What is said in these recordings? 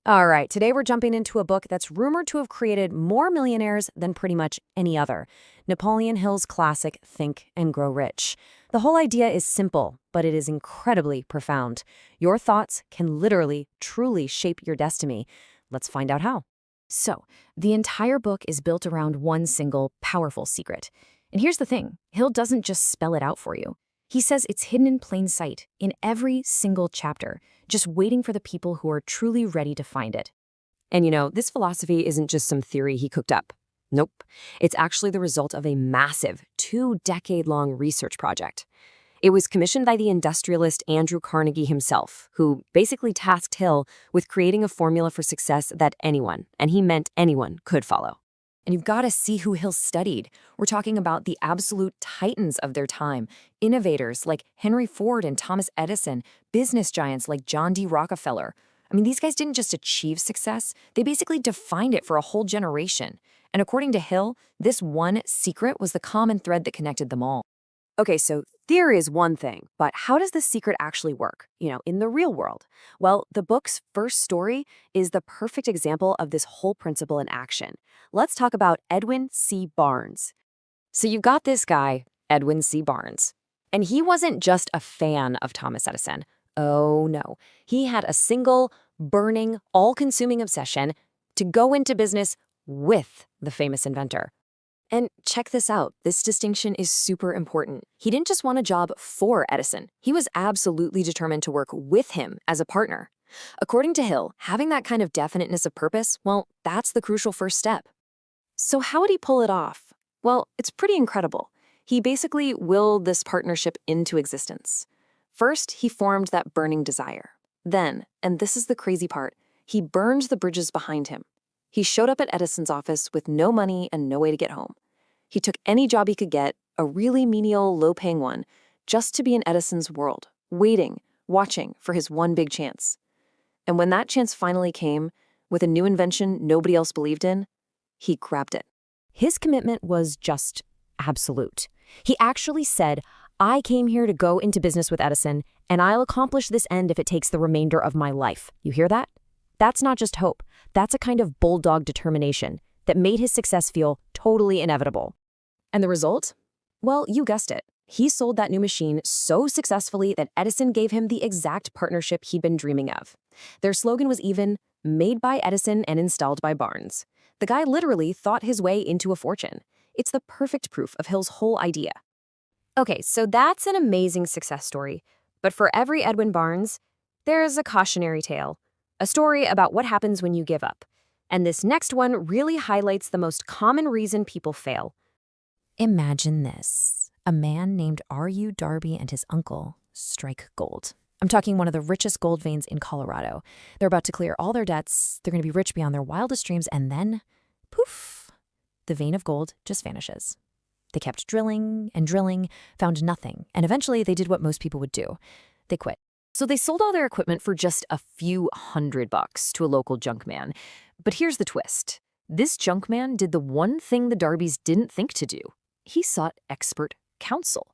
All right, today we're jumping into a book that's rumored to have created more millionaires than pretty much any other. Napoleon Hill's classic Think and Grow Rich. The whole idea is simple, but it is incredibly profound. Your thoughts can literally, truly shape your destiny. Let's find out how. So, the entire book is built around one single, powerful secret. And here's the thing, Hill doesn't just spell it out for you. He says it's hidden in plain sight, in every single chapter, just waiting for the people who are truly ready to find it. And this philosophy isn't just some theory he cooked up. Nope. It's actually the result of a massive 2-decade-long research project. It was commissioned by the industrialist Andrew Carnegie himself, who basically tasked Hill with creating a formula for success that anyone, and he meant anyone, could follow. And you've got to see who Hill studied. We're talking about the absolute titans of their time, innovators like Henry Ford and Thomas Edison, business giants like John D. Rockefeller. I mean, these guys didn't just achieve success, they basically defined it for a whole generation. And according to Hill, this one secret was the common thread that connected them all. Okay, so theory is one thing, but how does this secret actually work, in the real world? Well, the book's first story is the perfect example of this whole principle in action. Let's talk about Edwin C. Barnes. So you've got this guy, Edwin C. Barnes, and he wasn't just a fan of Thomas Edison. Oh no, he had a single, burning, all-consuming obsession to go into business with the famous inventor. And check this out, this distinction is super important. He didn't just want a job for Edison. He was absolutely determined to work with him as a partner. According to Hill, having that kind of definiteness of purpose, well, that's the crucial first step. So how would he pull it off? Well, it's pretty incredible. He basically willed this partnership into existence. First, he formed that burning desire. Then, and this is the crazy part, he burned the bridges behind him. He showed up at Edison's office with no money and no way to get home. He took any job he could get, a really menial, low-paying one, just to be in Edison's world, waiting, watching for his one big chance. And when that chance finally came, with a new invention nobody else believed in, he grabbed it. His commitment was just absolute. He actually said, "I came here to go into business with Edison, and I'll accomplish this end if it takes the remainder of my life." You hear that? That's not just hope. That's a kind of bulldog determination that made his success feel totally inevitable. And the result? Well, you guessed it. He sold that new machine so successfully that Edison gave him the exact partnership he'd been dreaming of. Their slogan was even, "Made by Edison and installed by Barnes." The guy literally thought his way into a fortune. It's the perfect proof of Hill's whole idea. Okay, so that's an amazing success story. But for every Edwin Barnes, there's a cautionary tale. A story about what happens when you give up. And this next one really highlights the most common reason people fail. Imagine this. A man named R.U. Darby and his uncle strike gold. I'm talking one of the richest gold veins in Colorado. They're about to clear all their debts, they're going to be rich beyond their wildest dreams, and then, poof, the vein of gold just vanishes. They kept drilling and drilling, found nothing, and eventually they did what most people would do. They quit. So they sold all their equipment for just a few $100 to a local junk man. But here's the twist. This junk man did the one thing the Darbys didn't think to do. He sought expert counsel.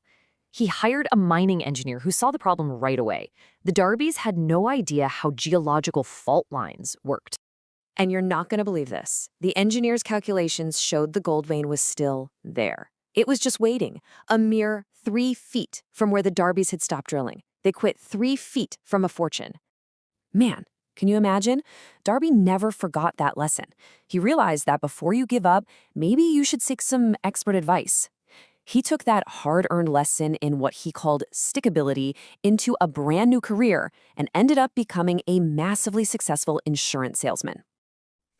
He hired a mining engineer who saw the problem right away. The Darbys had no idea how geological fault lines worked. And you're not going to believe this. The engineer's calculations showed the gold vein was still there. It was just waiting, a mere 3 feet from where the Darbys had stopped drilling. They quit 3 feet from a fortune. Man, can you imagine? Darby never forgot that lesson. He realized that before you give up, maybe you should seek some expert advice. He took that hard-earned lesson in what he called stickability into a brand new career and ended up becoming a massively successful insurance salesman.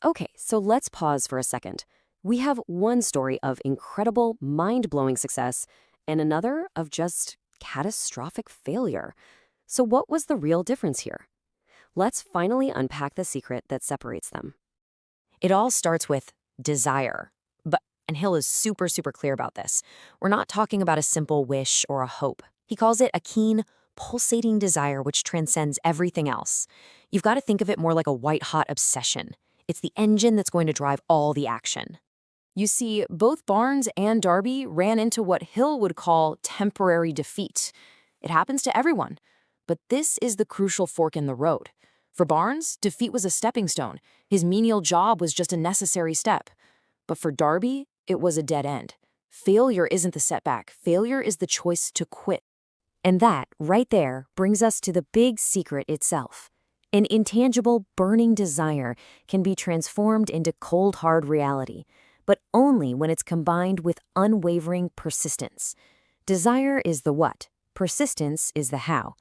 Okay, so let's pause for a second. We have one story of incredible, mind-blowing success and another of just catastrophic failure. So what was the real difference here? Let's finally unpack the secret that separates them. It all starts with desire. And Hill is super clear about this. We're not talking about a simple wish or a hope. He calls it a keen, pulsating desire which transcends everything else. You've got to think of it more like a white-hot obsession. It's the engine that's going to drive all the action. You see, both Barnes and Darby ran into what Hill would call temporary defeat. It happens to everyone. But this is the crucial fork in the road. For Barnes, defeat was a stepping stone. His menial job was just a necessary step. But for Darby, it was a dead end. Failure isn't the setback. Failure is the choice to quit. And that, right there, brings us to the big secret itself. An intangible, burning desire can be transformed into cold, hard reality, but only when it's combined with unwavering persistence. Desire is the what, persistence is the how.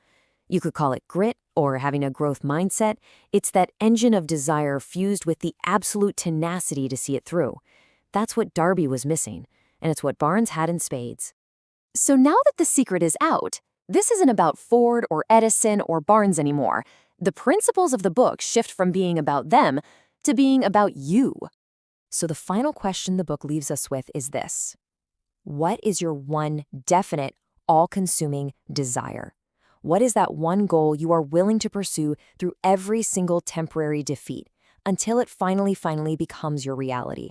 You could call it grit or having a growth mindset. It's that engine of desire fused with the absolute tenacity to see it through. That's what Darby was missing, and it's what Barnes had in spades. So now that the secret is out, this isn't about Ford or Edison or Barnes anymore. The principles of the book shift from being about them to being about you. So the final question the book leaves us with is this: what is your one definite, all-consuming desire? What is that one goal you are willing to pursue through every single temporary defeat until it finally becomes your reality?